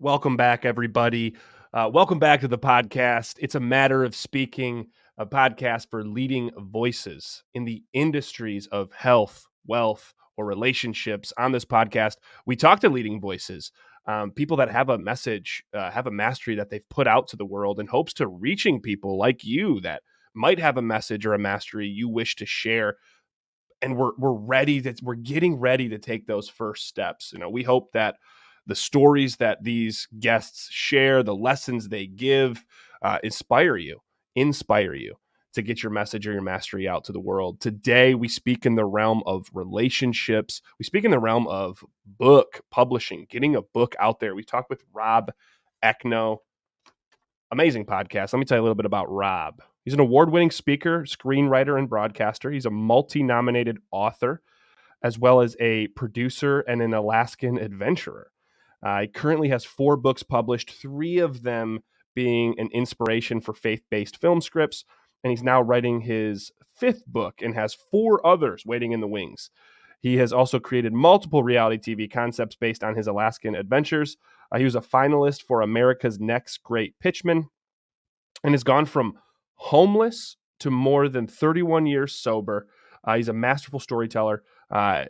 Welcome back, everybody. Welcome back to the podcast. It's a Matter of Speaking, a podcast for leading voices in the industries of health, wealth, or relationships. On this podcast, we talk to leading voices, people that have a message, have a mastery that they've put out to the world in hopes to reaching people like you that might have a message or a mastery you wish to share. And we're getting ready to take those first steps. We hope that the stories that these guests share, the lessons they give, inspire you to get your message or your mastery out to the world. Today, we speak in the realm of relationships. We speak in the realm of book publishing, getting a book out there. We talk with Rob Ekno. Amazing podcast. Let me tell you a little bit about Rob. He's an award-winning speaker, screenwriter, and broadcaster. He's a multi-nominated author, as well as a producer and an Alaskan adventurer. He currently has 4 books published, 3 of them being an inspiration for faith-based film scripts, and he's now writing his 5th book and has 4 others waiting in the wings. He has also created multiple reality TV concepts based on his Alaskan adventures. He was a finalist for America's Next Great Pitchman and has gone from homeless to more than 31 years sober. He's a masterful storyteller. I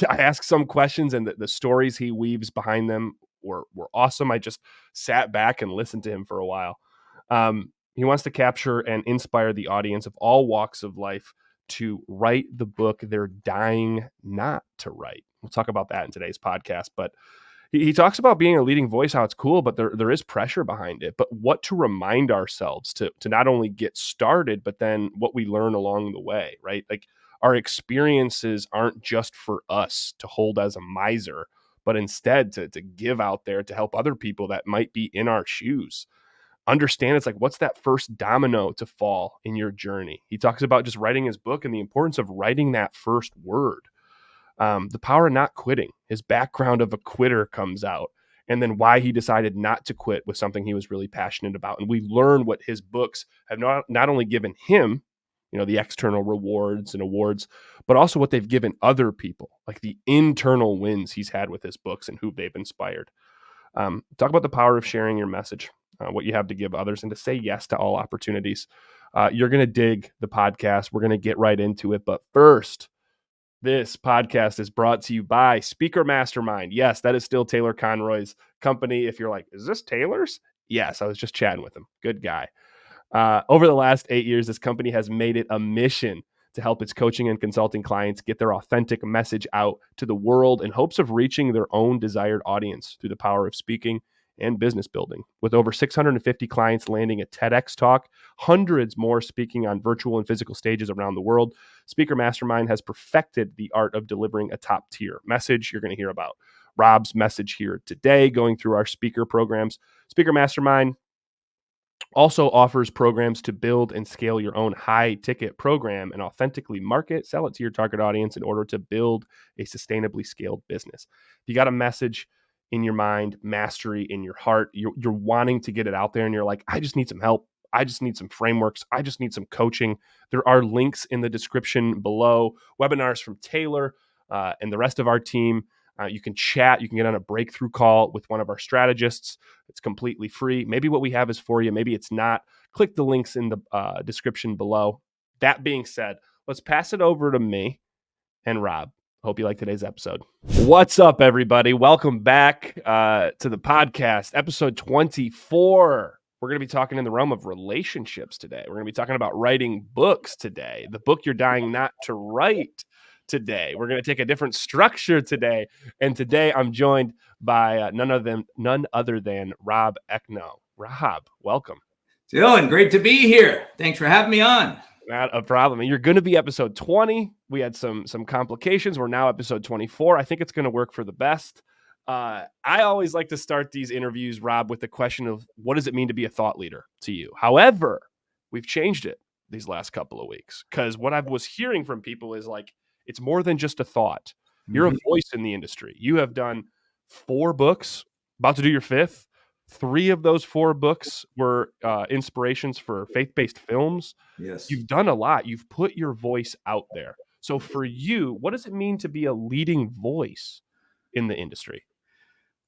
ask some questions, and the stories he weaves behind them were awesome. I just sat back and listened to him for a while. He wants to capture and inspire the audience of all walks of life to write the book they're dying not to write. We'll talk about that in today's podcast, but he talks about being a leading voice, how it's cool, but there is pressure behind it. But what to remind ourselves to not only get started, but then what we learn along the way, right? Like our experiences aren't just for us to hold as a miser, but instead to give out there to help other people that might be in our shoes. Understand it's like, what's that first domino to fall in your journey? He talks about just writing his book and the importance of writing that first word. The power of not quitting. His background of a quitter comes out, and then why he decided not to quit with something he was really passionate about. And we learn what his books have not only given him, the external rewards and awards, but also what they've given other people, like the internal wins he's had with his books and who they've inspired. Talk about the power of sharing your message, what you have to give others, and to say yes to all opportunities. You're going to dig the podcast. We're going to get right into it. But first, this podcast is brought to you by Speaker Mastermind. Yes, that is still Taylor Conroy's company. If you're like, is this Taylor's? Yes, I was just chatting with him. Good guy. Over the last 8 years, this company has made it a mission to help its coaching and consulting clients get their authentic message out to the world in hopes of reaching their own desired audience through the power of speaking and business building. With over 650 clients landing a TEDx talk, hundreds more speaking on virtual and physical stages around the world, Speaker Mastermind has perfected the art of delivering a top-tier message. You're going to hear about Rob's message here today, going through our speaker programs. Speaker Mastermind also offers programs to build and scale your own high-ticket program and authentically market, sell it to your target audience in order to build a sustainably scaled business. If you got a message in your mind, mastery in your heart, you're wanting to get it out there, and you're like, I just need some help. I just need some frameworks. I just need some coaching. There are links in the description below, webinars from Taylor and the rest of our team. You can chat. You can get on a breakthrough call with one of our strategists. It's completely free. Maybe what we have is for you. Maybe it's not. Click the links in the description below. That being said, let's pass it over to me and Rob. Hope you like today's episode. What's up, everybody? Welcome back to the podcast, episode 24. We're going to be talking in the realm of relationships today. We're going to be talking about writing books today, the book you're dying not to write today. We're going to take a different structure today. And today I'm joined by none other than Rob Ekno. Rob, welcome. Dylan, great to be here. Thanks for having me on. Not a problem. And you're going to be episode 20. We had some complications. We're now episode 24. I think it's going to work for the best. I always like to start these interviews, Rob, with the question of what does it mean to be a thought leader to you? However, we've changed it these last couple of weeks because what I was hearing from people is like, it's more than just a thought. You're a voice in the industry. You have done 4 books, about to do your 5th. 3 of those 4 books were inspirations for faith-based films. Yes. You've done a lot. You've put your voice out there. So for you, what does it mean to be a leading voice in the industry?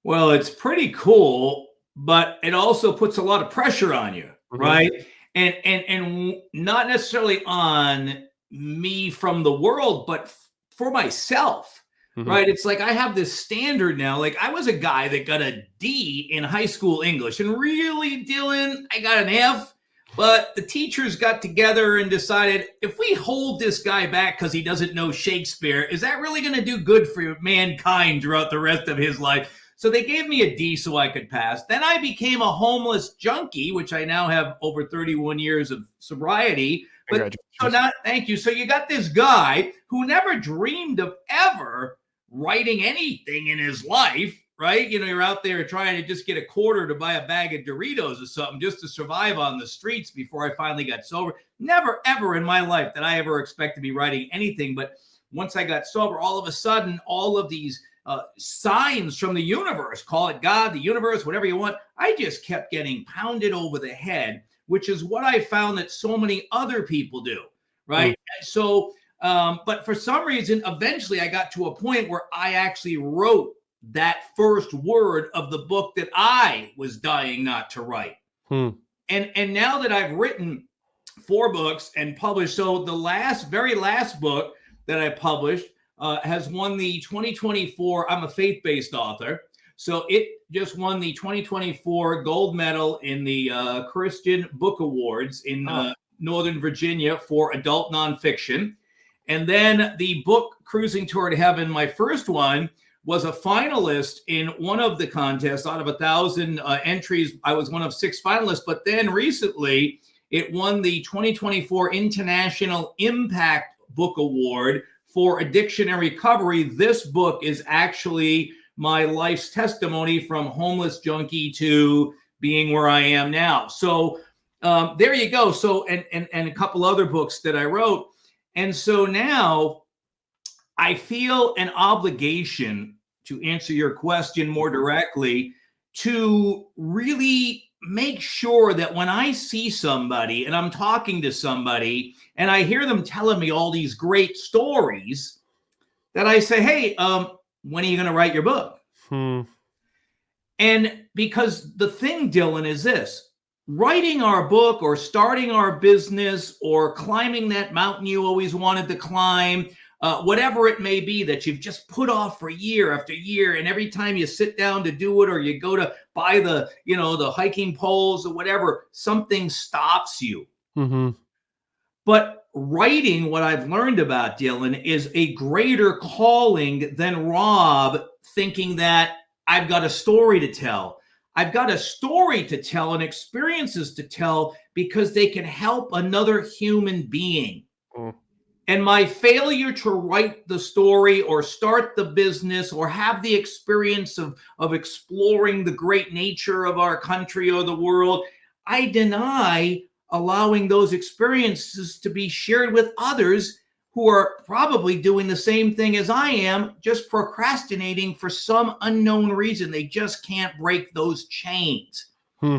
Well, it's pretty cool, but it also puts a lot of pressure on you, Mhm. right? And not necessarily on me from the world, but for myself, Mhm. right? It's like I have this standard now. Like I was a guy that got a D in high school English, and really, Dylan, I got an F. But the teachers got together and decided if we hold this guy back because he doesn't know Shakespeare, is that really going to do good for mankind throughout the rest of his life? So they gave me a D so I could pass. Then I became a homeless junkie, which I now have over 31 years of sobriety. But so Congratulations. now, thank you. So you got this guy who never dreamed of ever writing anything in his life, right? You know, you're out there trying to just get a quarter to buy a bag of Doritos or something just to survive on the streets before I finally got sober. Never, ever in my life did I ever expect to be writing anything. But once I got sober, all of a sudden, all of these signs from the universe, call it God, the universe, whatever you want, I just kept getting pounded over the head, which is what I found that so many other people do, right? So, but for some reason, eventually I got to a point where I actually wrote that first word of the book that I was dying not to write. Mm. And now that I've written 4 books and published, so the very last book that I published has won the 2024. I'm a faith-based author, so it just won the 2024 gold medal in the Christian Book Awards in Northern Virginia for adult nonfiction. And then the book Cruising Toward Heaven, my first one, was a finalist in one of the contests. Out of 1,000 entries, I was one of 6 finalists. But then recently, it won the 2024 International Impact Book Award for addiction and recovery. This book is actually my life's testimony from homeless junkie to being where I am now. So there you go. So and a couple other books that I wrote. And so now I feel an obligation to answer your question more directly, to really make sure that when I see somebody and I'm talking to somebody and I hear them telling me all these great stories, that I say, hey, when are you going to write your book? Hmm. And because the thing, Dylan, is this: writing our book or starting our business or climbing that mountain you always wanted to climb, whatever it may be that you've just put off for year after year, and every time you sit down to do it or you go to buy the hiking poles or whatever, something stops you. Mm-hmm. But writing, what I've learned about, Dylan, is a greater calling than Rob thinking that I've got a story to tell. I've got a story to tell and experiences to tell because they can help another human being. Mm. And my failure to write the story or start the business or have the experience of exploring the great nature of our country or the world, I deny allowing those experiences to be shared with others who are probably doing the same thing as I am, just procrastinating for some unknown reason. They just can't break those chains. Hmm.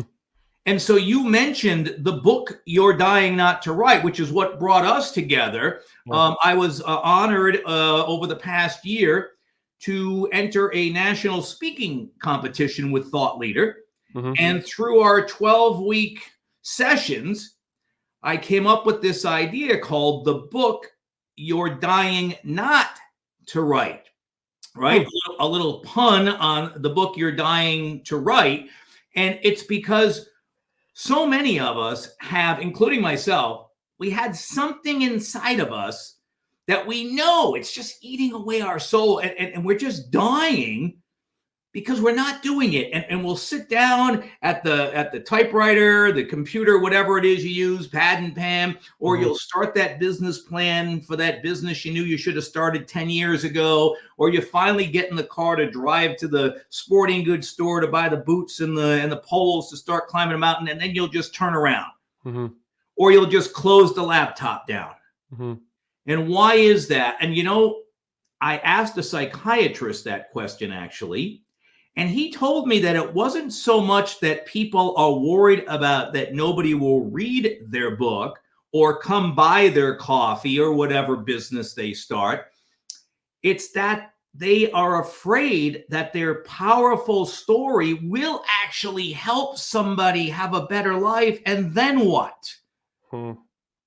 And so you mentioned the book You're Dying Not to Write, which is what brought us together. Yeah. I was honored over the past year to enter a national speaking competition with Thought Leader. Mm-hmm. And through our 12-week sessions, I came up with this idea called the book You're Dying Not to Write, right? A little pun on the book You're Dying to Write. And it's because so many of us have, including myself, we had something inside of us that we know it's just eating away our soul, and we're just dying because we're not doing it. And we'll sit down at the typewriter, the computer, whatever it is you use, pad and pen, or you'll start that business plan for that business you knew you should have started 10 years ago, or you finally get in the car to drive to the sporting goods store to buy the boots and the poles to start climbing a mountain, and then you'll just turn around. Mm-hmm. Or you'll just close the laptop down. Mm-hmm. And why is that? And I asked a psychiatrist that question actually. And he told me that it wasn't so much that people are worried about that nobody will read their book or come buy their coffee or whatever business they start. It's that they are afraid that their powerful story will actually help somebody have a better life. And then what?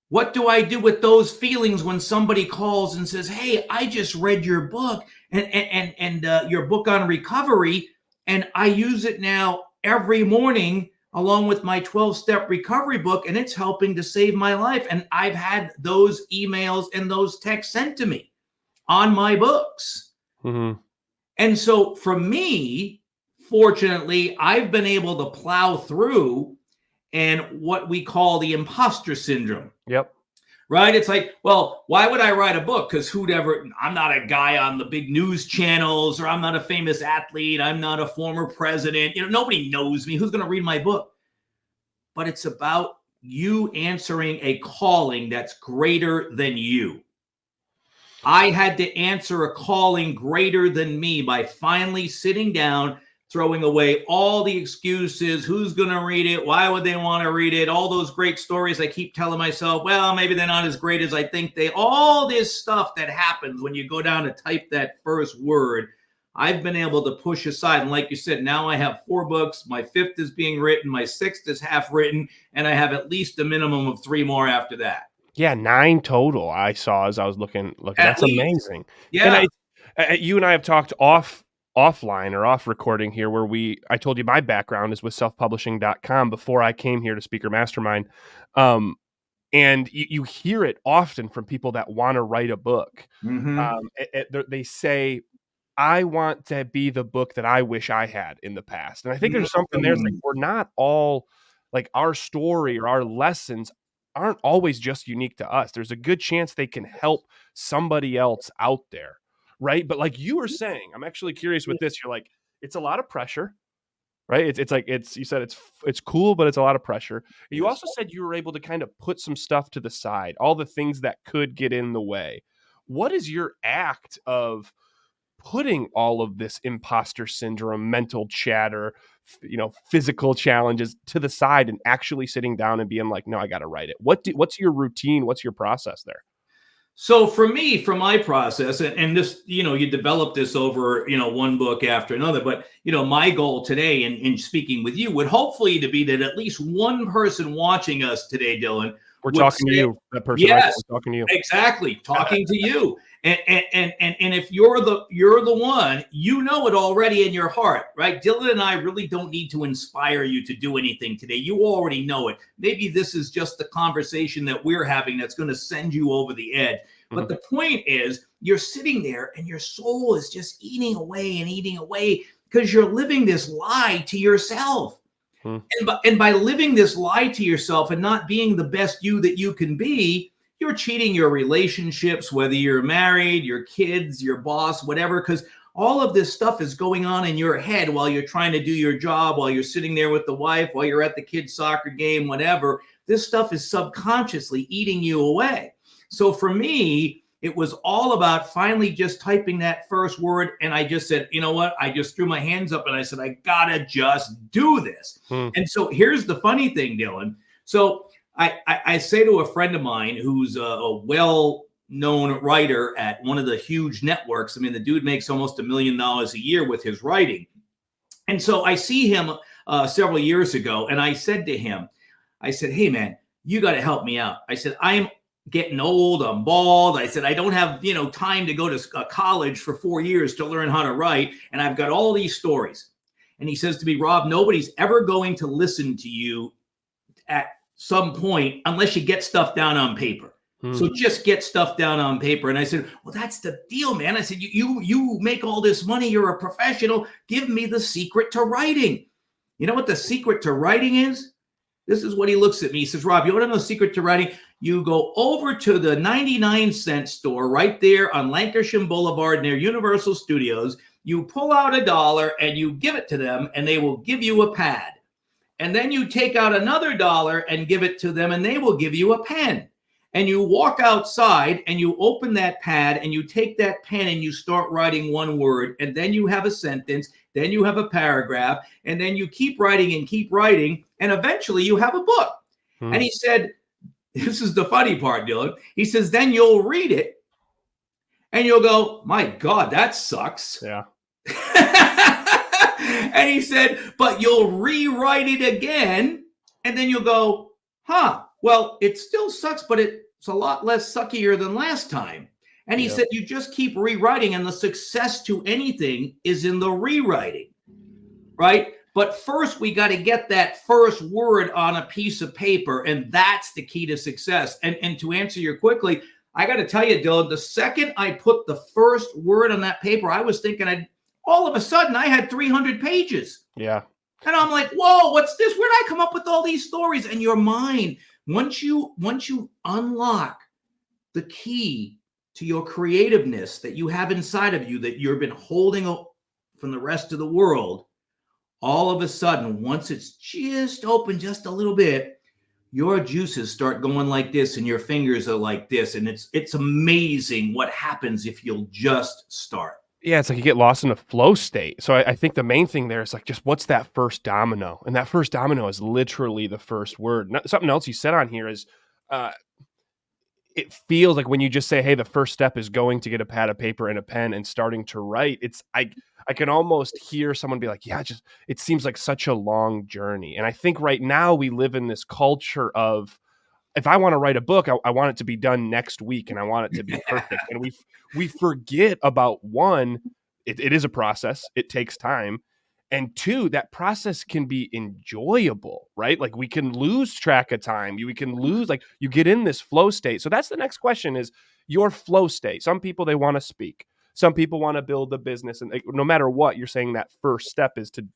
What do I do with those feelings when somebody calls and says, hey, I just read your book and your book on recovery, and I use it now every morning along with my 12-step recovery book, and it's helping to save my life. And I've had those emails and those texts sent to me on my books. Mm-hmm. And so for me, fortunately, I've been able to plow through and what we call the imposter syndrome. Yep. Right? It's like, well, why would I write a book? Because I'm not a guy on the big news channels, or I'm not a famous athlete. I'm not a former president. Nobody knows me. Who's going to read my book? But it's about you answering a calling that's greater than you. I had to answer a calling greater than me by finally sitting down, throwing away all the excuses. Who's going to read it? Why would they want to read it? All those great stories I keep telling myself, well, maybe they're not as great as I think all this stuff that happens when you go down to type that first word, I've been able to push aside. And like you said, now I have 4 books. My 5th is being written. My 6th is half written. And I have at least a minimum of 3 more after that. Yeah, 9 total I saw as I was looking. That's amazing. Yeah. And you and I have talked offline or off recording here where I told you my background is with selfpublishing.com before I came here to Speaker Mastermind. And you hear it often from people that want to write a book. Mm-hmm. They say, I want to be the book that I wish I had in the past. And I think there's something there. It's like, we're not all like, our story or our lessons aren't always just unique to us. There's a good chance they can help somebody else out there. Right. But like you were saying, I'm actually curious with this. You're like, it's a lot of pressure, right? It's like, you said it's cool, but it's a lot of pressure. You also said you were able to kind of put some stuff to the side, all the things that could get in the way. What is your act of putting all of this imposter syndrome, mental chatter, physical challenges to the side and actually sitting down and being like, no, I got to write it? What's your routine? What's your process there? So for me, for my process, and this, you develop this over, one book after another, but, my goal today in speaking with you would hopefully to be that at least one person watching us today, Dylan, we're talking to you, that person. Yes, we're talking to you. Exactly. Talking to you. And if you're the one, it already in your heart, right? Dylan and I really don't need to inspire you to do anything today. You already know it. Maybe this is just the conversation that we're having that's going to send you over the edge. But the point is, you're sitting there and your soul is just eating away because you're living this lie to yourself. And by living this lie to yourself and not being the best you that you can be, you're cheating your relationships, whether you're married, your kids, your boss, whatever, because all of this stuff is going on in your head while you're trying to do your job, while you're sitting there with the wife, while you're at the kids' soccer game, whatever. This stuff is subconsciously eating you away. So for me, it was all about finally just typing that first word. And I just said, you know what? I just threw my hands up and I said, I gotta just do this. And so here's the funny thing, Dylan. So I say to a friend of mine who's a well-known writer at one of the huge networks. I mean, the dude makes almost $1 million a year with his writing. And so I see him several years ago, and I said to him, hey, man, you got to help me out. I said, I'm getting old, I'm bald. I said, I don't have, time to go to college for 4 years to learn how to write. And I've got all these stories. And he says to me, Rob, nobody's ever going to listen to you at some point unless you get stuff down on paper. So just get stuff down on paper. And I said, well, that's the deal, man. I said, you make all this money. You're a professional. Give me the secret to writing. You know what the secret to writing is? This is what he looks at me. He says, Rob, you want to know the secret to writing? You go over to the 99-cent store right there on Lancashire Boulevard near Universal Studios. You pull out $1 and you give it to them, and they will give you a pad. And then you take out another $1 and give it to them, and they will give you a pen. And you walk outside and you open that pad and you take that pen and you start writing one word, and then you have a sentence, then you have a paragraph, and then you keep writing, and eventually you have a book. And he said, this is the funny part, Dylan. He says, then you'll read it, And you'll go, my God, that sucks. Yeah. And he said, but you'll rewrite it again. And then you'll go, well, it still sucks, but it's a lot less suckier than last time. And he said, you just keep rewriting, and the success to anything is in the rewriting, right? But first, we got to get that first word on a piece of paper, and that's the key to success. And to answer you quickly, I got to tell you, Dylan, the second I put the first word on that paper, I was thinking all of a sudden I had 300 pages. Yeah. And I'm like, whoa, what's this? Where did I come up with all these stories? And your mind, once you unlock the key to your creativeness that you have inside of you that you've been holding from the rest of the world, all of a sudden, once it's just open just a little bit, your juices start going like this and your fingers are like this. And it's amazing what happens if you'll just start. Yeah, it's like you get lost in a flow state. So I think the main thing there is like, just what's that first domino? And that first domino is literally the first word. Something else you said on here is, it feels like when you just say, hey, the first step is going to get a pad of paper and a pen and starting to write. I can almost hear someone be like, yeah, it seems like such a long journey. And I think right now we live in this culture of, if I want to write a book, I want it to be done next week and I want it to be perfect. And we forget about one, it is a process. It takes time. And two, that process can be enjoyable, right? Like we can lose track of time. We can lose, like you get in this flow state. So that's the next question is your flow state. Some people, they want to speak. Some people want to build a business. And no matter what, you're saying that first step is to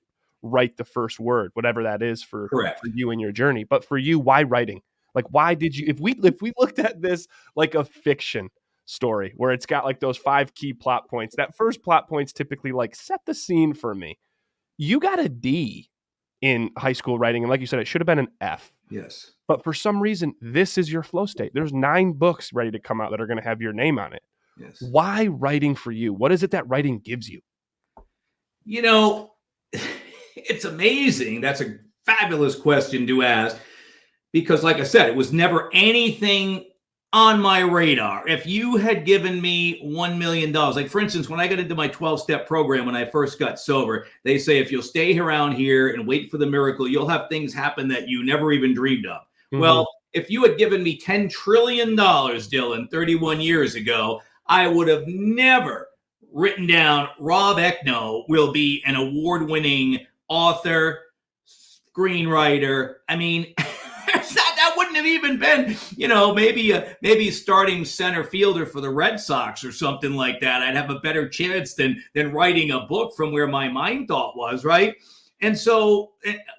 write the first word, whatever that is for you and your journey. But for you, why writing? Like, why did you, if we looked at this like a fiction story where it's got like those 5 key plot points, that first plot point's typically like set the scene for me. You got a D in high school writing. And like you said, it should have been an F. Yes. But for some reason, this is your flow state. There's 9 books ready to come out that are going to have your name on it. Yes. Why writing for you? What is it that writing gives you? You know, it's amazing. That's a fabulous question to ask. Because like I said, it was never anything on my radar. If you had given me $1 million, like for instance, when I got into my 12-step program, when I first got sober, they say, if you'll stay around here and wait for the miracle, you'll have things happen that you never even dreamed of. Mm-hmm. Well, if you had given me $10 trillion, Dylan, 31 years ago, I would have never written down Rob Ekno will be an award-winning author, screenwriter. I mean, that wouldn't have even been, maybe starting center fielder for the Red Sox or something like that. I'd have a better chance than writing a book from where my mind thought was, right? And so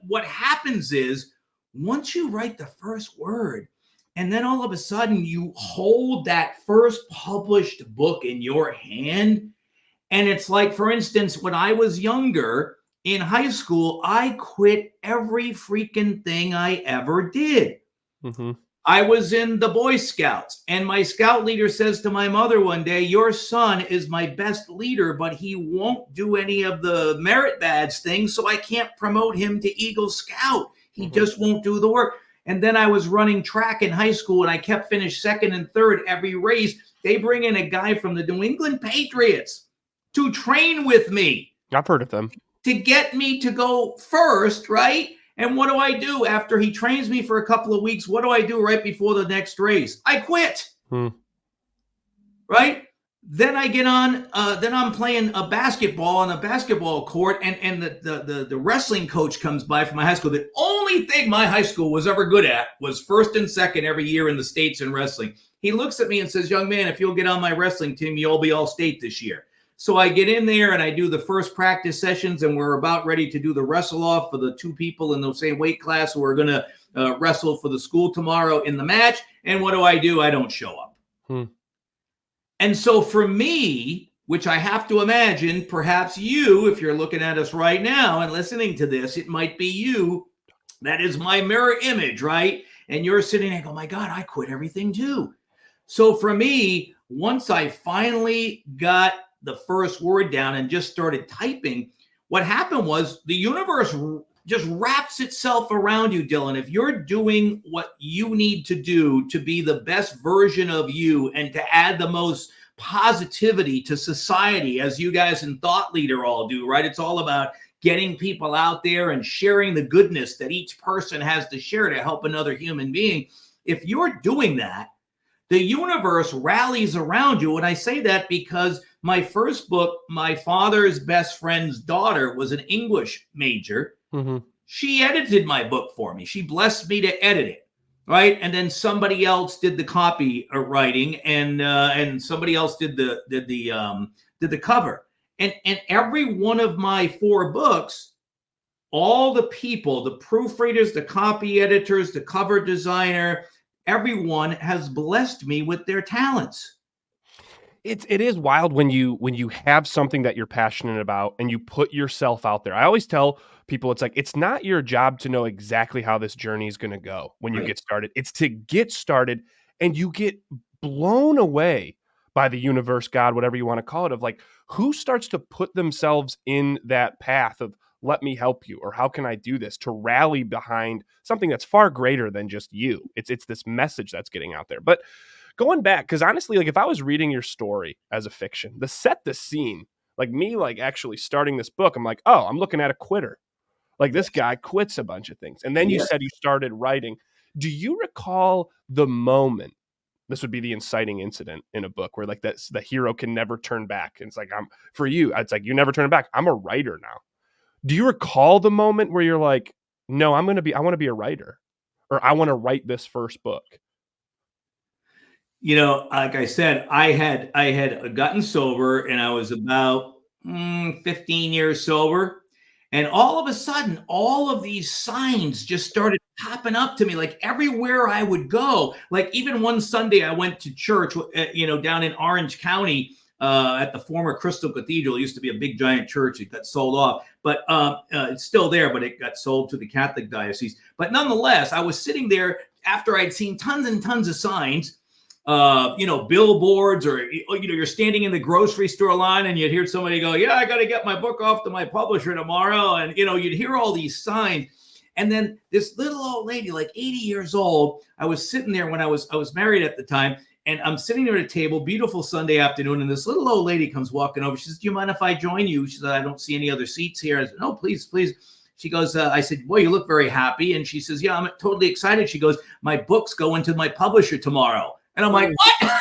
what happens is once you write the first word, and then all of a sudden you hold that first published book in your hand, and it's like, for instance, when I was younger in high school, I quit every freaking thing I ever did. Mm-hmm. I was in the Boy Scouts, and my scout leader says to my mother one day, your son is my best leader, but he won't do any of the merit badge things, so I can't promote him to Eagle Scout. He just won't do the work. And then I was running track in high school, and I kept finishing second and third every race. They bring in a guy from the New England Patriots to train with me. I've heard of them. To get me to go first, right? And what do I do after he trains me for a couple of weeks? What do I do right before the next race? I quit. Right? Then I get on, then I'm playing a basketball on a basketball court, and the wrestling coach comes by from my high school. The only thing my high school was ever good at was first and second every year in the States in wrestling. He looks at me and says, young man, if you'll get on my wrestling team, you'll be all state this year. So I get in there and I do the first practice sessions, and we're about ready to do the wrestle off for the 2 people in the same weight class who are going to wrestle for the school tomorrow in the match. And what do? I don't show up. And so for me, which I have to imagine, perhaps you, if you're looking at us right now and listening to this, it might be you. That is my mirror image, right? And you're sitting there and go, my God, I quit everything too. So for me, once I finally got the first word down and just started typing, what happened was the universe just wraps itself around you, Dylan. If you're doing what you need to do to be the best version of you and to add the most positivity to society, as you guys in Thought Leader all do, right? It's all about getting people out there and sharing the goodness that each person has to share to help another human being. If you're doing that, the universe rallies around you. And I say that because my first book, my father's best friend's daughter was an English major. Mm-hmm. She edited my book for me. She blessed me to edit it, right? And then somebody else did the copy writing, and somebody else did the cover. And every one of my 4 books, all the people, the proofreaders, the copy editors, the cover designer, everyone has blessed me with their talents. It is wild when you have something that you're passionate about and you put yourself out there. I always tell people it's like, it's not your job to know exactly how this journey is going to go when you Right. get started. It's to get started, and you get blown away by the universe, God, whatever you want to call it, of like, who starts to put themselves in that path of, let me help you, or how can I do this, to rally behind something that's far greater than just you. It's this message that's getting out there. But going back, because honestly, like, if I was reading your story as a fiction, the scene, like me, like actually starting this book, I'm like, oh, I'm looking at a quitter. Like, this guy quits a bunch of things. And then you Yeah. said you started writing. Do you recall the moment? This would be the inciting incident in a book where, like, that's the hero can never turn back. And it's like, for you, it's like, you never turn back. I'm a writer now. Do you recall the moment where you're like, no, I want to be a writer, or I want to write this first book? Like I said, I had gotten sober, and I was about 15 years sober. And all of a sudden, all of these signs just started popping up to me, like everywhere I would go. Like, even one Sunday I went to church, down in Orange County, at the former Crystal Cathedral. It used to be a big giant church. It got sold off, but it's still there, but it got sold to the Catholic diocese. But nonetheless, I was sitting there after I'd seen tons and tons of signs, billboards, or, you're standing in the grocery store line and you'd hear somebody go, yeah, I got to get my book off to my publisher tomorrow. And, you'd hear all these signs. And then this little old lady, like 80 years old, I was sitting there when I was married at the time, and I'm sitting there at a table, beautiful Sunday afternoon. And this little old lady comes walking over. She says, do you mind if I join you? She said, I don't see any other seats here. I said, no, please, please. She goes, I said, boy, you look very happy. And she says, yeah, I'm totally excited. She goes, my book's going to my publisher tomorrow. And I'm like, what?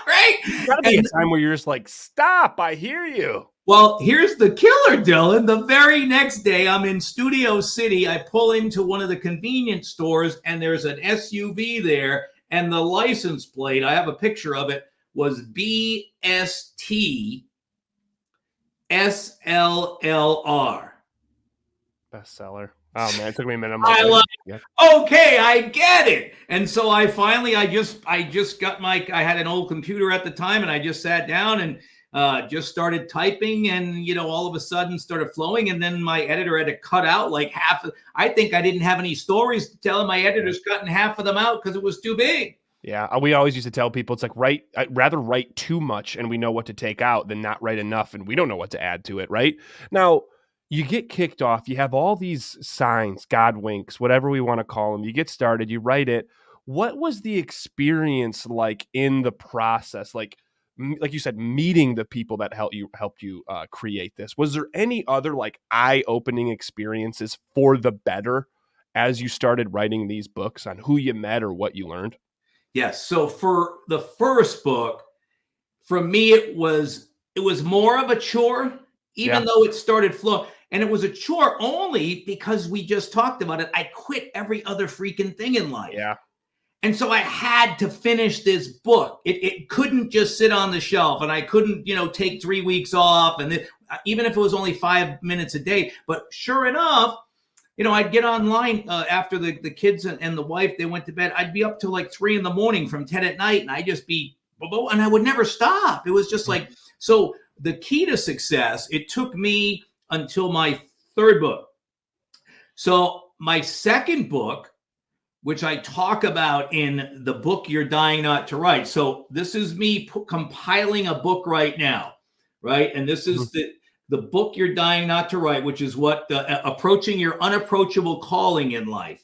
Right? There's gotta be a time where you're just like, stop, I hear you. Well, here's the killer, Dylan. The very next day, I'm in Studio City. I pull into one of the convenience stores, and there's an SUV there, and the license plate, I have a picture of it, was BST SLLR. Bestseller. Oh man, it took me a minute. I love it. Okay, I get it. And so I just got I had an old computer at the time, and I just sat down and just started typing, and all of a sudden started flowing. And then my editor had to cut out like half of, I think I didn't have any stories to tell, and my editor's cutting half of them out because it was too big. Yeah, we always used to tell people, it's like, I'd rather write too much and we know what to take out than not write enough and we don't know what to add to it, right? Now, you get kicked off, you have all these signs, God winks, whatever we want to call them. You get started, you write it. What was the experience like in the process? Like you said, meeting the people that helped you create this. Was there any other like eye-opening experiences for the better as you started writing these books, on who you met or what you learned? Yes. So for the first book, for me, it was more of a chore, even though it started flowing. And it was a chore only because we just talked about it. I quit every other freaking thing in life. Yeah. And so I had to finish this book. It couldn't just sit on the shelf, and I couldn't, take 3 weeks off. And even if it was only 5 minutes a day, but sure enough, I'd get online after the kids and the wife, they went to bed. I'd be up till like 3 a.m. from 10 at night, and I'd just be, and I would never stop. It was just like, so the key to success, it took me until my third book. So my second book, which I talk about in the book You're Dying Not to Write. So this is me compiling a book right now, right? And this is the book You're Dying Not to Write, which is what approaching your unapproachable calling in life.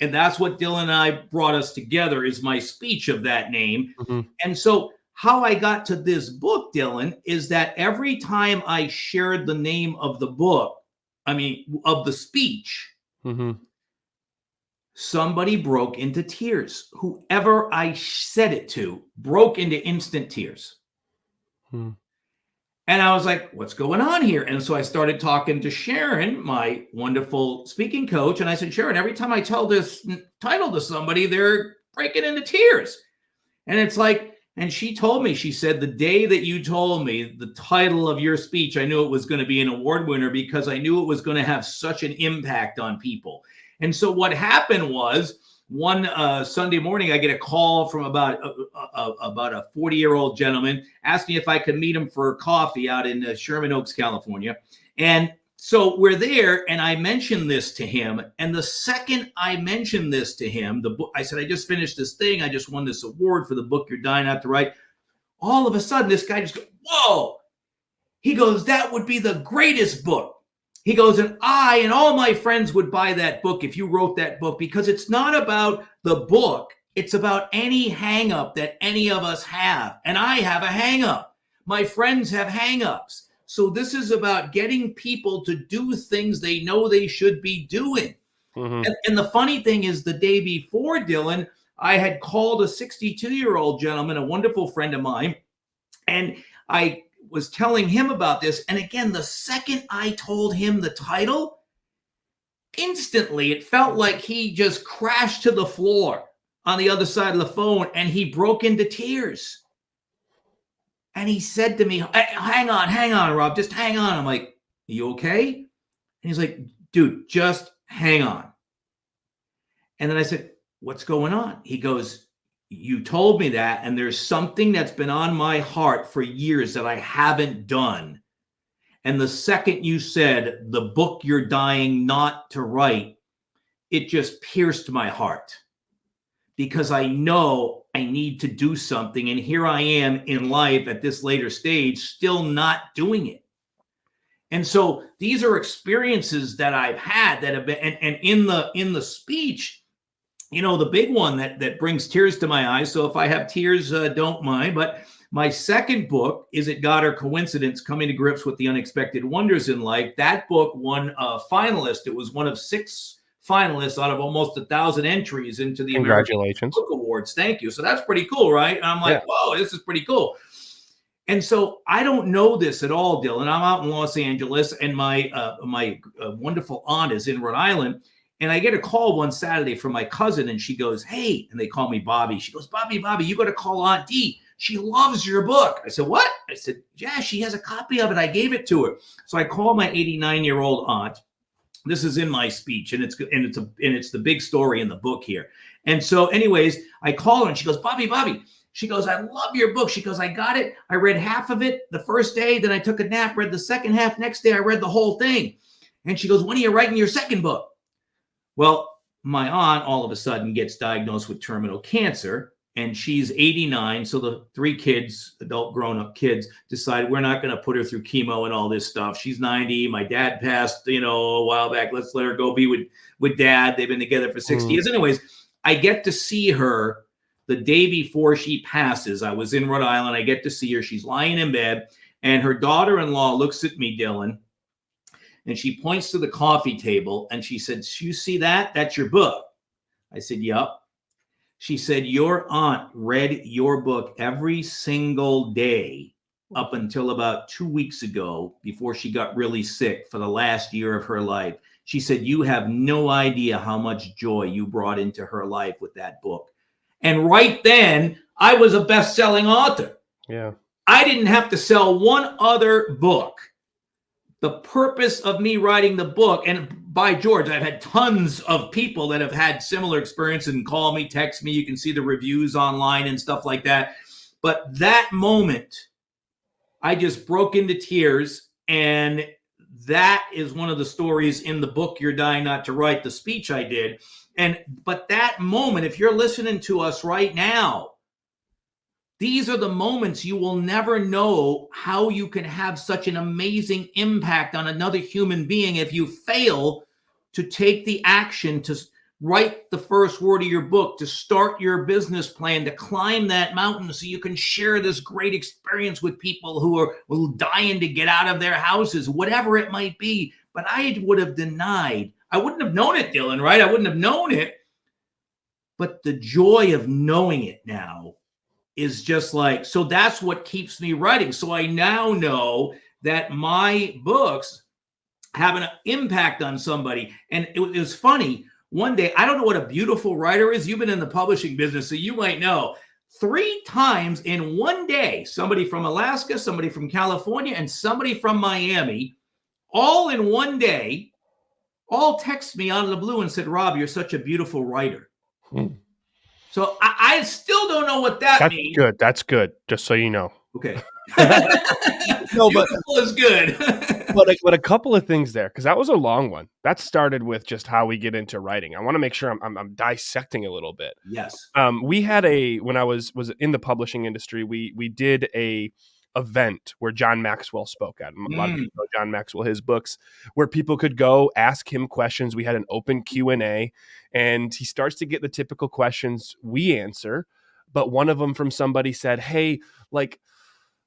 And that's what Dylan and I brought us together, is my speech of that name. And so how I got to this book, Dylan, is that every time I shared the name of the book, of the speech, somebody broke into tears. Whoever I said it to broke into instant tears. And I was like, what's going on here? And so I started talking to Sharon, my wonderful speaking coach. And I said, Sharon, every time I tell this title to somebody, they're breaking into tears. And it's like, and she told me, she said, the day that you told me the title of your speech, I knew it was going to be an award winner because I knew it was going to have such an impact on people. And so what happened was, one Sunday morning, I get a call from about a 40-year-old gentleman, asked me if I could meet him for coffee out in Sherman Oaks, California. And so we're there, and I mentioned this to him. And the second I mentioned this to him, the book, I said, I just finished this thing. I just won this award for the book You're Dying Not to Write. All of a sudden, this guy just goes, whoa. He goes, that would be the greatest book. He goes, and I and all my friends would buy that book if you wrote that book, because it's not about the book. It's about any hang up that any of us have. And I have a hang up. My friends have hang ups. So this is about getting people to do things they know they should be doing. And the funny thing is, the day before, Dylan, I had called a 62-year-old gentleman, a wonderful friend of mine, and I was telling him about this. And again, the second I told him the title, instantly it felt like he just crashed to the floor on the other side of the phone, and he broke into tears. And he said to me, hang on, Rob, just hang on. I'm like, you okay? And he's like, dude, just hang on. And then I said, what's going on? He goes, you told me that, and there's something that's been on my heart for years that I haven't done. And the second you said the book you're dying not to write, it just pierced my heart, because I know I need to do something. And here I am in life at this later stage, still not doing it. And so these are experiences that I've had that have been, and in the speech, you know, the big one that brings tears to my eyes. So if I have tears, don't mind. But my second book, Is It God or Coincidence? Coming to Grips with the Unexpected Wonders in Life. That book won a finalist. It was one of 6 finalists out of almost 1,000 entries into the Congratulations. American Book Awards. Thank you. So that's pretty cool, right? And I'm like, whoa, this is pretty cool. And so I don't know this at all, Dylan. I'm out in Los Angeles, and my wonderful aunt is in Rhode Island. And I get a call one Saturday from my cousin, and she goes, hey, and they call me Bobby. She goes, Bobby, you got to call Aunt D. She loves your book. I said, what? I said, yeah, she has a copy of it. I gave it to her. So I call my 89-year-old aunt. This is in my speech, and it's the big story in the book here. And so anyways, I call her, and she goes, Bobby. She goes, I love your book. She goes, I got it. I read half of it the first day. Then I took a nap, read the second half. Next day, I read the whole thing. And she goes, when are you writing your second book? Well, my aunt all of a sudden gets diagnosed with terminal cancer, and she's 89. So the 3 kids, adult grown-up kids, decided we're not going to put her through chemo and all this stuff. She's 90. My dad passed, a while back. Let's let her go be with dad. They've been together for 60 years. Anyways, I get to see her the day before she passes. I was in Rhode Island. I get to see her. She's lying in bed, and her daughter-in-law looks at me, Dylan, and she points to the coffee table, and she said, you see that? That's your book. I said, yup. She said, your aunt read your book every single day up until about 2 weeks ago, before she got really sick, for the last year of her life. She said, you have no idea how much joy you brought into her life with that book. And right then, I was a best-selling author. Yeah. I didn't have to sell one other book. The purpose of me writing the book, and by George, I've had tons of people that have had similar experiences and call me, text me. You can see the reviews online and stuff like that. But that moment, I just broke into tears. And that is one of the stories in the book You're Dying Not to Write, the speech I did. But that moment, if you're listening to us right now, these are the moments you will never know how you can have such an amazing impact on another human being if you fail to take the action to write the first word of your book, to start your business plan, to climb that mountain so you can share this great experience with people who are dying to get out of their houses, whatever it might be. But I would have denied. I wouldn't have known it, Dylan, right? I wouldn't have known it. But the joy of knowing it now is just like, so that's what keeps me writing. So I now know that my books have an impact on somebody. And it was funny. One day, I don't know what a beautiful writer is. You've been in the publishing business, so you might know. 3 times in one day, somebody from Alaska, somebody from California, and somebody from Miami, all in one day, all text me out of the blue and said, Rob, you're such a beautiful writer. So I still don't know what that means. Good. That's good. Just so you know. Okay. No, but beautiful is good. but a couple of things there, because that was a long one. That started with just how we get into writing. I want to make sure I'm dissecting a lot bit. Yes. We had when I was in the publishing industry, we did a event where John Maxwell spoke at. A lot of people know John Maxwell, his books, where people could go ask him questions. We had an open Q&A, and he starts to get the typical questions we answer. But one of them from somebody said, hey, like,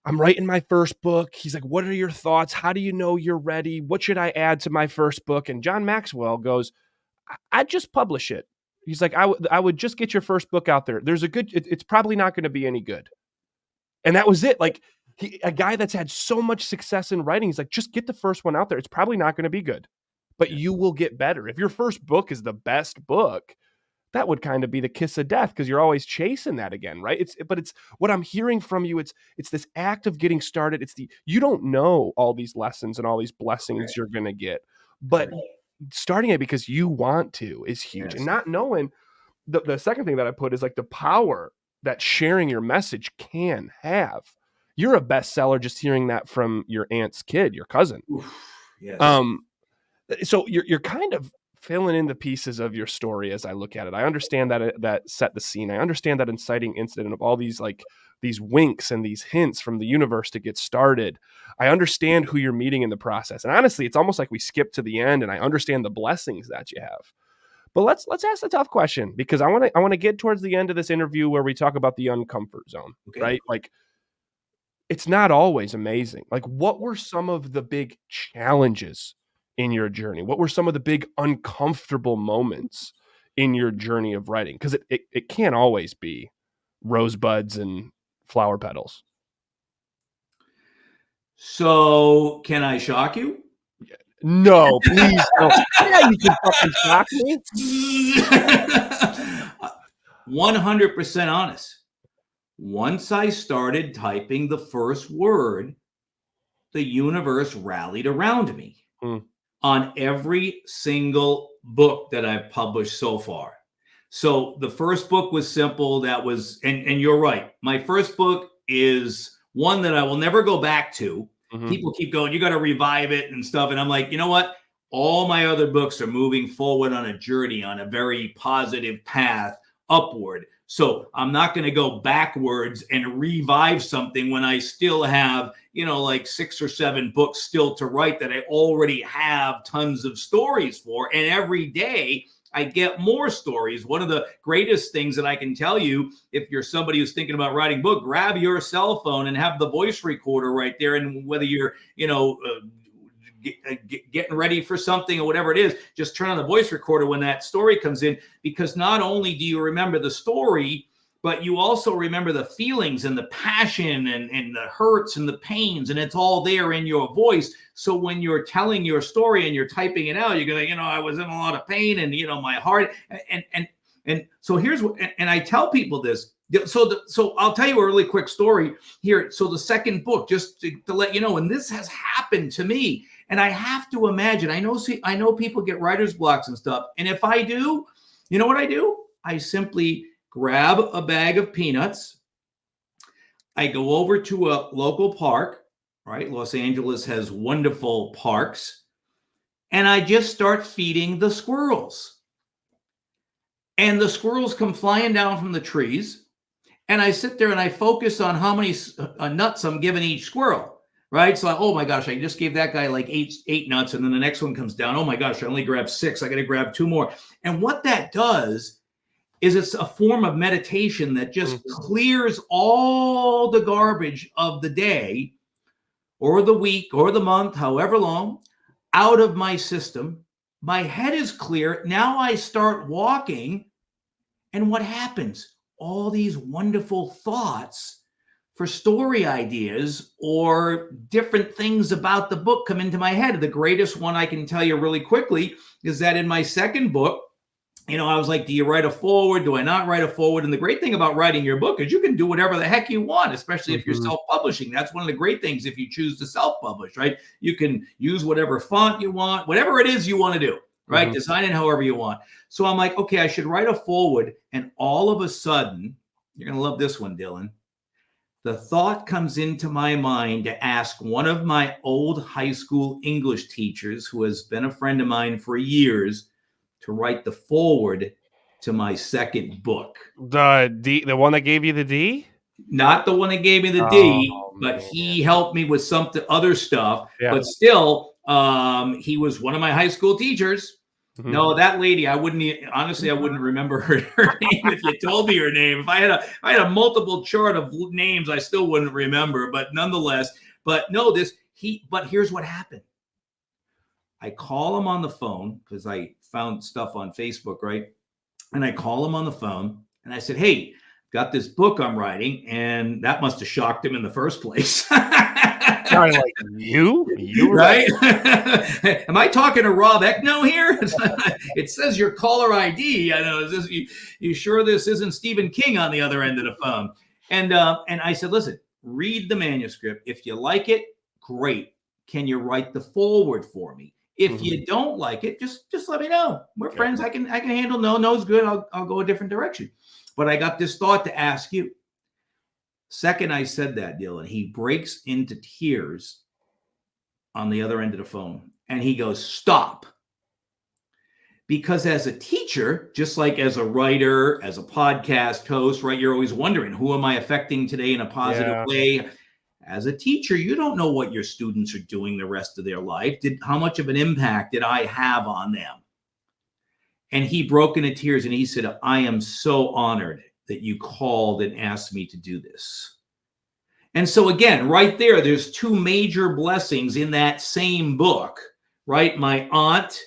I'm writing my first book. He's like, what are your thoughts? How do you know you're ready? What should I add to my first book? And John Maxwell goes, I'd just publish it. He's like, I would just get your first book out there. There's it's probably not going to be any good. And that was it. Like, a guy that's had so much success in writing, he's like, just get the first one out there. It's probably not going to be good, but you will get better. If your first book is the best book, that would kind of be the kiss of death, because you're always chasing that again, right? But it's what I'm hearing from you. It's this act of getting started. You don't know all these lessons and all these blessings you're going to get, but starting it because you want to is huge. Yes. And not knowing the second thing that I put is like the power that sharing your message can have. You're a bestseller just hearing that from your aunt's kid, your cousin. Oof, yes. So you're kind of filling in the pieces of your story as I look at it. I understand that set the scene. I understand that inciting incident of all these winks and these hints from the universe to get started. I understand who you're meeting in the process. And honestly, it's almost like we skip to the end, and I understand the blessings that you have. But let's ask the tough question, because I want to get towards the end of this interview where we talk about the uncomfort zone, right? Like, it's not always amazing. Like, what were some of the big challenges in your journey? What were some of the big uncomfortable moments in your journey of writing? Because it can't always be rosebuds and flower petals. So can I shock you? No, please don't. Yeah, you can fucking shock me. 100% honest. Once I started typing the first word, the universe rallied around me on every single book that I've published so far. So the first book was simple. That was, and you're right. My first book is one that I will never go back to. Mm-hmm. People keep going, you got to revive it and stuff. And I'm like, you know what? All my other books are moving forward on a journey, on a very positive path upward. So I'm not going to go backwards and revive something when I still have, like 6 or 7 books still to write that I already have tons of stories for. And every day I get more stories. One of the greatest things that I can tell you, if you're somebody who's thinking about writing a book, grab your cell phone and have the voice recorder right there. And whether you're, getting ready for something or whatever it is, just turn on the voice recorder when that story comes in, because not only do you remember the story, but you also remember the feelings and the passion and the hurts and the pains, and it's all there in your voice. So when you're telling your story and you're typing it out, you're going, I was in a lot of pain, and my heart, and so here's what, and I tell people this. So I'll tell you a really quick story here. So the second book, just to let you know, and this has happened to me, and I have to imagine, I know people get writer's blocks and stuff. And if I do, you know what I do? I simply grab a bag of peanuts. I go over to a local park, right? Los Angeles has wonderful parks. And I just start feeding the squirrels. And the squirrels come flying down from the trees. And I sit there and I focus on how many nuts I'm giving each squirrel. right? So, oh my gosh, I just gave that guy like eight nuts, and then the next one comes down. Oh my gosh, I only grabbed 6. I got to grab 2 more. And what that does is it's a form of meditation that just clears all the garbage of the day or the week or the month, however long, out of my system. My head is clear. Now I start walking. And what happens? All these wonderful thoughts for story ideas or different things about the book come into my head. The greatest one I can tell you really quickly is that in my second book, I was like, do you write a foreword? Do I not write a foreword? And the great thing about writing your book is you can do whatever the heck you want, especially if you're self-publishing. That's one of the great things if you choose to self-publish, right? You can use whatever font you want, whatever it is you want to do, right? Design it however you want. So I'm like, okay, I should write a foreword. And all of a sudden, you're going to love this one, Dylan. The thought comes into my mind to ask one of my old high school English teachers, who has been a friend of mine for years, to write the foreword to my second book. The one that gave you the D? Not the one that gave me the D, but he helped me with other stuff. Yeah. But still, he was one of my high school teachers. No, that lady, I wouldn't remember her name if you told me her name. If I had a multiple chart of names, I still wouldn't remember. But nonetheless, but here's what happened. I call him on the phone because I found stuff on Facebook, right? And I call him on the phone and I said, hey, got this book I'm writing. And that must have shocked him in the first place. Like you right? Am I talking to Rob Ekno here? It says your caller ID. I know. Is this you sure this isn't Stephen King on the other end of the phone? And I said, listen, read the manuscript. If you like it, great. Can you write the foreword for me? If you don't like it, just let me know. We're friends. I can handle no's good. I'll go a different direction. But I got this thought to ask you. Second I said that, Dylan, he breaks into tears on the other end of the phone. And he goes, stop. Because as a teacher, just like as a writer, as a podcast host, right, you're always wondering, who am I affecting today in a positive way? As a teacher, you don't know what your students are doing the rest of their life. How much of an impact did I have on them? And he broke into tears and he said, I am so honored that you called and asked me to do this. And so again, right there's 2 major blessings in that same book, right? My aunt,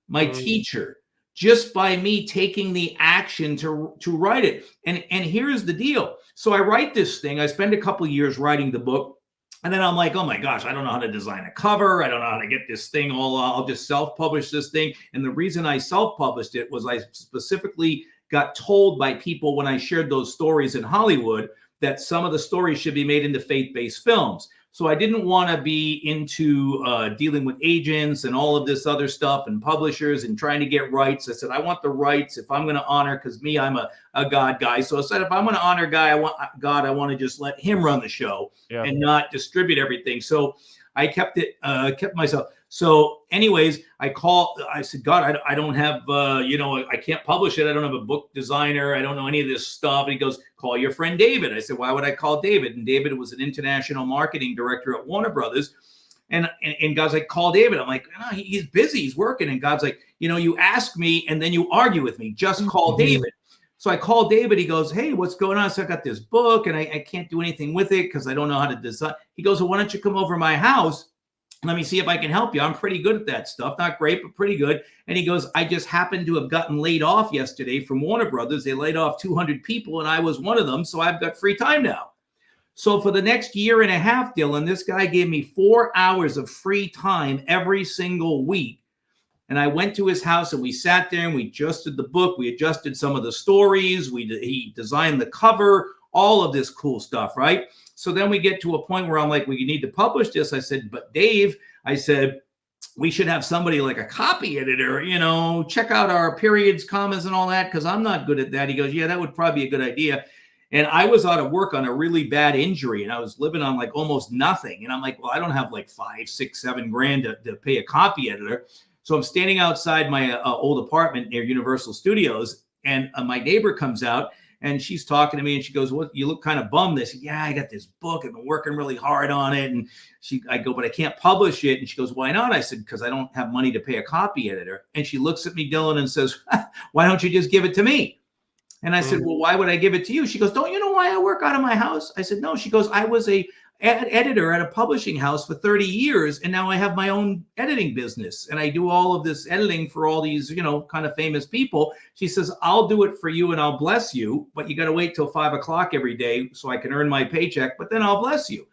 my teacher, just by me taking the action to write it. And here's the deal. So I write this thing. I spend a couple of years writing the book. And then I'm like, oh my gosh, I don't know how to design a cover. I don't know how to get this thing I'll just self-publish this thing. And the reason I self-published it was I specifically got told by people when I shared those stories in Hollywood that some of the stories should be made into faith-based films. So I didn't want to be into dealing with agents and all of this other stuff and publishers and trying to get rights. I said, I want the rights if I'm going to honor, because I'm a God guy. So I said, if I'm going to honor I want to just let him run the show and not distribute everything. So I kept myself. So anyways, I said, God, I don't have, I can't publish it. I don't have a book designer. I don't know any of this stuff. And he goes, call your friend David. I said, why would I call David? And David was an international marketing director at Warner Brothers. And God's like, call David. I'm like, oh, he's busy. He's working. And God's like, you ask me and then you argue with me. Just call David. So I called David. He goes, hey, what's going on? So I got this book and I can't do anything with it because I don't know how to design. He goes, well, why don't you come over to my house? Let me see if I can help you. I'm pretty good at that stuff. Not great, but pretty good. And he goes, I just happened to have gotten laid off yesterday from Warner Brothers. They laid off 200 people and I was one of them. So I've got free time now. So for the next year and a half, Dylan, this guy gave me 4 hours of free time every single week. And I went to his house and we sat there and we adjusted the book. We adjusted some of the stories. He designed the cover, all of this cool stuff, right? So then we get to a point where I'm like, well, you need to publish this. I said, but Dave, I said, we should have somebody like a copy editor, check out our periods, commas, and all that, because I'm not good at that. He goes, yeah, that would probably be a good idea. And I was out of work on a really bad injury and I was living on like almost nothing. And I'm like, well, I don't have like $5, $6, $7 grand to pay a copy editor. So I'm standing outside my old apartment near Universal Studios and my neighbor comes out And she's talking to me and she goes, "What, you look kind of bummed." I said, "Yeah, I got this book. I've been working really hard on it." And I go, "But I can't publish it." And she goes, "Why not?" I said, "Because I don't have money to pay a copy editor." And she looks at me, Dylan, and says, "Why don't you just give it to me?" And I said, "Well, why would I give it to you?" She goes, "Don't you know why I work out of my house?" I said, "No." She goes, "I was a editor at a publishing house for 30 years. And now I have my own editing business. And I do all of this editing for all these, kind of famous people." She says, "I'll do it for you and I'll bless you. But you got to wait till 5 o'clock every day so I can earn my paycheck. But then I'll bless you."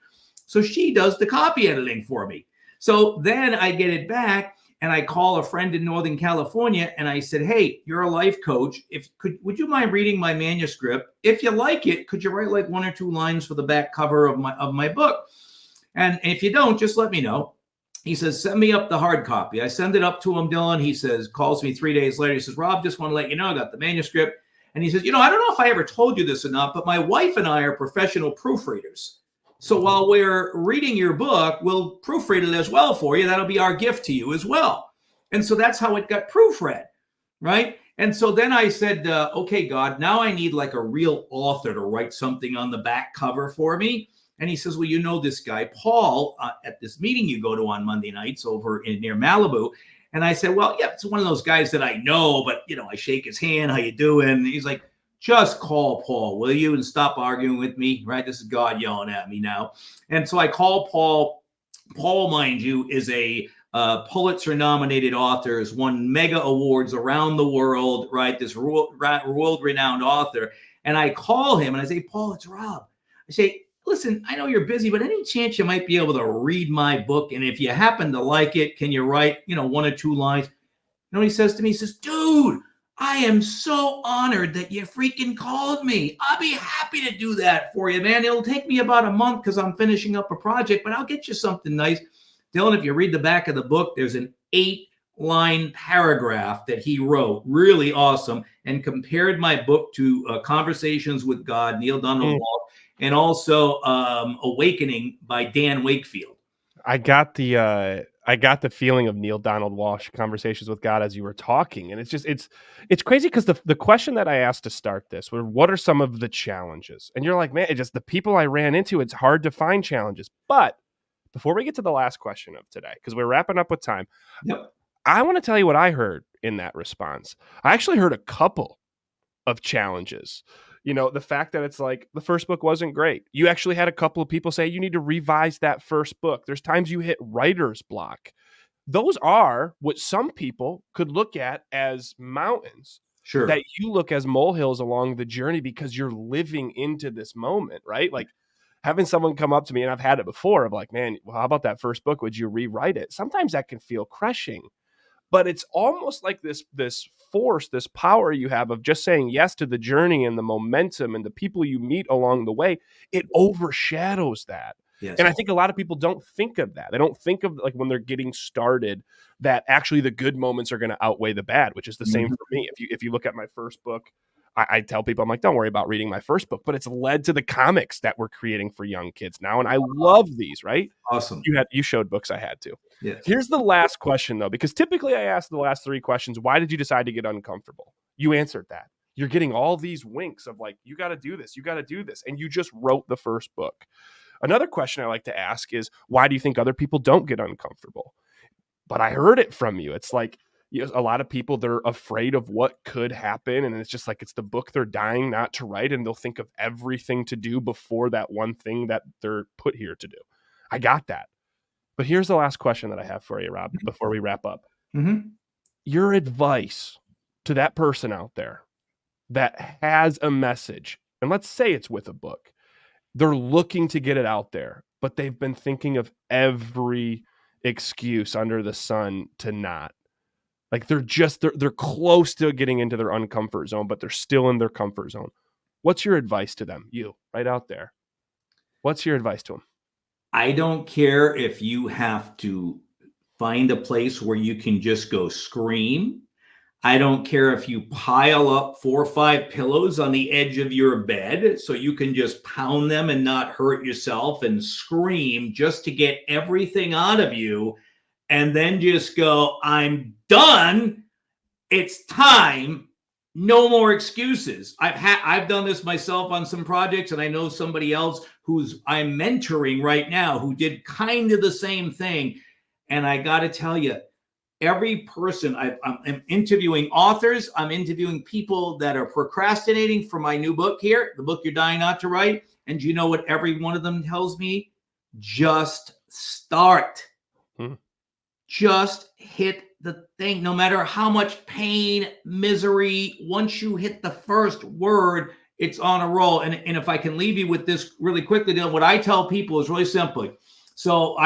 So she does the copy editing for me. So then I get it back. And I call a friend in Northern California and I said, "Hey, you're a life coach. Would you mind reading my manuscript? If you like it, could you write like 1 or 2 lines for the back cover of my book? And if you don't, just let me know." He says, "Send me up the hard copy." I send it up to him, Dylan. He says, calls me 3 days later. He says, "Rob, just want to let you know I got the manuscript." And he says, "I don't know if I ever told you this or not, but my wife and I are professional proofreaders. So while we're reading your book, we'll proofread it as well for you. That'll be our gift to you as well." And so that's how it got proofread, right? And so then I said, "Okay, God, now I need like a real author to write something on the back cover for me." And he says, "Well, you know this guy, Paul, at this meeting you go to on Monday nights over near Malibu." And I said, "Well, yeah, it's one of those guys that I know, but, I shake his hand. How you doing?" And he's like, "Just call Paul, will you? And stop arguing with me," right? This is God yelling at me now. And so I call Paul. Paul, mind you, is a Pulitzer-nominated author, has won mega awards around the world, right? This world-renowned author. And I call him and I say, "Paul, it's Rob." I say, "Listen, I know you're busy, but any chance you might be able to read my book? And if you happen to like it, can you write, 1 or 2 lines?" You know what he says to me? He says, "Dude, I am so honored that you freaking called me. I'll be happy to do that for you, man. It'll take me about a month because I'm finishing up a project, but I'll get you something nice." Dylan, if you read the back of the book, there's an 8-line paragraph that he wrote, really awesome, and compared my book to Conversations with God, Neil Donald Walsh, and also Awakening by Dan Wakefield. I got the feeling of Neil Donald Walsh, Conversations with God, as you were talking. And it's crazy because the question that I asked to start this were, what are some of the challenges? And you're like, man, it's just the people I ran into, it's hard to find challenges. But before we get to the last question of today, because we're wrapping up with time, Yep. I want to tell you what I heard in that response. I actually heard a couple of challenges. The fact that it's like the first book wasn't great. You actually had a couple of people say you need to revise that first book. There's times you hit writer's block. Those are what some people could look at as mountains. Sure. That you look as molehills along the journey because you're living into this moment, right? Like having someone come up to me, and I've had it before, of like, "Man, well, how about that first book? Would you rewrite it?" Sometimes that can feel crushing. But it's almost like this force, this power you have of just saying yes to the journey and the momentum and the people you meet along the way. It overshadows that. Yes. And I think a lot of people don't think of that. They don't think of, like, when they're getting started, that actually the good moments are going to outweigh the bad, which is the same for me. If you look at my first book, I tell people, I'm like, don't worry about reading my first book, but it's led to the comics that we're creating for young kids now. And I love these, right? Awesome. You showed books I had to. Yes. Here's the last question, though, because typically I ask the last 3 questions. Why did you decide to get uncomfortable? You answered that. You're getting all these winks of like, you got to do this. You got to do this. And you just wrote the first book. Another question I like to ask is, why do you think other people don't get uncomfortable? But I heard it from you. It's like, a lot of people, they're afraid of what could happen. And it's just like, it's the book they're dying not to write. And they'll think of everything to do before that one thing that they're put here to do. I got that. But here's the last question that I have for you, Rob, before we wrap up. Mm-hmm. Your advice to that person out there that has a message, and let's say it's with a book, they're looking to get it out there, but they've been thinking of every excuse under the sun to not. Like they're close to getting into their uncomfort zone, but they're still in their comfort zone. What's your advice to them? You, right out there. What's your advice to them? I don't care if you have to find a place where you can just go scream. I don't care if you pile up 4 or 5 pillows on the edge of your bed so you can just pound them and not hurt yourself and scream just to get everything out of you. And then just go, "I'm done. It's time." No more excuses. I've done this myself on some projects, and I know somebody else who's I'm mentoring right now who did kind of the same thing. And I got to tell you, every person I'm interviewing authors, I'm interviewing people that are procrastinating for my new book here, the book You're Dying Not to Write. And you know what every one of them tells me? Just start. Just hit the thing. No matter how much pain, misery, once you hit the first word, it's on a roll. And if I can leave you with this really quickly, Dylan, what I tell people is really simply. So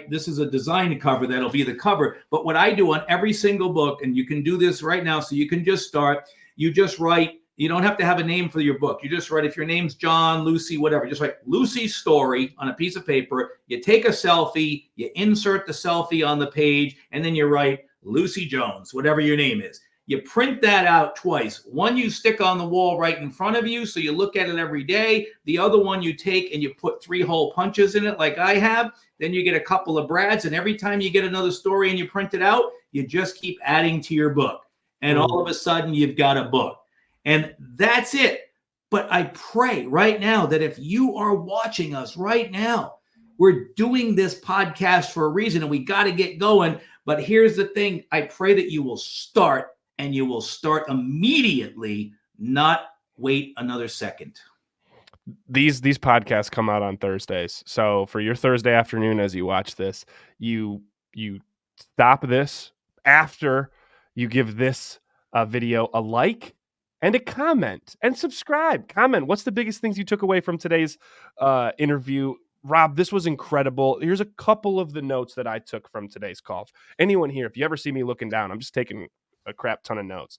this is a design cover that'll be the cover. But what I do on every single book, and you can do this right now, so you can just start. You just write. You don't have to have a name for your book. You just write, if your name's John, Lucy, whatever, just write Lucy's story on a piece of paper. You take a selfie, you insert the selfie on the page, and then you write Lucy Jones, whatever your name is. You print that out twice. One you stick on the wall right in front of you, so you look at it every day. The other one you take and you put 3 hole punches in it like I have. Then you get a couple of brads, and every time you get another story and you print it out, you just keep adding to your book. And all of a sudden, you've got a book. And that's it. But I pray right now that if you are watching us right now, we're doing this podcast for a reason, and we got to get going. But here's the thing. I pray that you will start, and you will start immediately, not wait another second. These podcasts come out on Thursdays. So for your Thursday afternoon, as you watch this, you stop this after you give this video a like and a comment and subscribe. Comment. What's the biggest things you took away from today's interview? Rob, this was incredible. Here's a couple of the notes that I took from today's call. Anyone here, if you ever see me looking down, I'm just taking a crap ton of notes.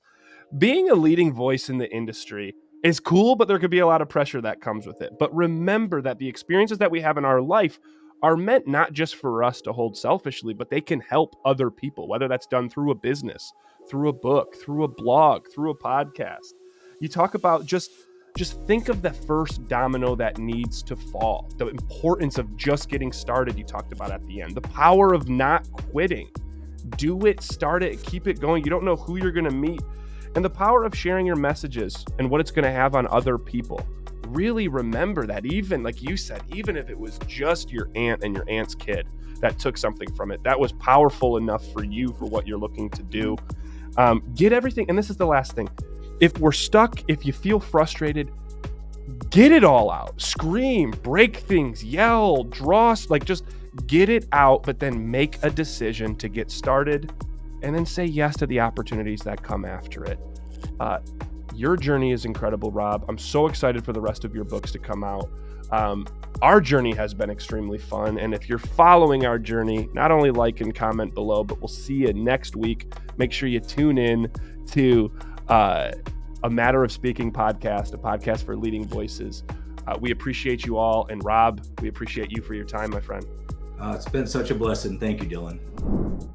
Being a leading voice in the industry is cool, but there could be a lot of pressure that comes with it. But remember that the experiences that we have in our life are meant not just for us to hold selfishly, but they can help other people, whether that's done through a business, through a book, through a blog, through a podcast. You talk about just think of the first domino that needs to fall. The importance of just getting started, you talked about at the end. The power of not quitting. Do it, start it, keep it going. You don't know who you're going to meet. And the power of sharing your messages and what it's going to have on other people. Really remember that, even like you said, even if it was just your aunt and your aunt's kid that took something from it, that was powerful enough for you for what you're looking to do. Get everything. And this is the last thing. If we're stuck, if you feel frustrated, get it all out. Scream, break things, yell, draw, just get it out, but then make a decision to get started and then say yes to the opportunities that come after it. Your journey is incredible, Rob. I'm so excited for the rest of your books to come out. Our journey has been extremely fun. And if you're following our journey, not only like and comment below, but we'll see you next week. Make sure you tune in to A Matter of Speaking podcast, a podcast for leading voices. We appreciate you all. And Rob, we appreciate you for your time, my friend. It's been such a blessing. Thank you, Dylan.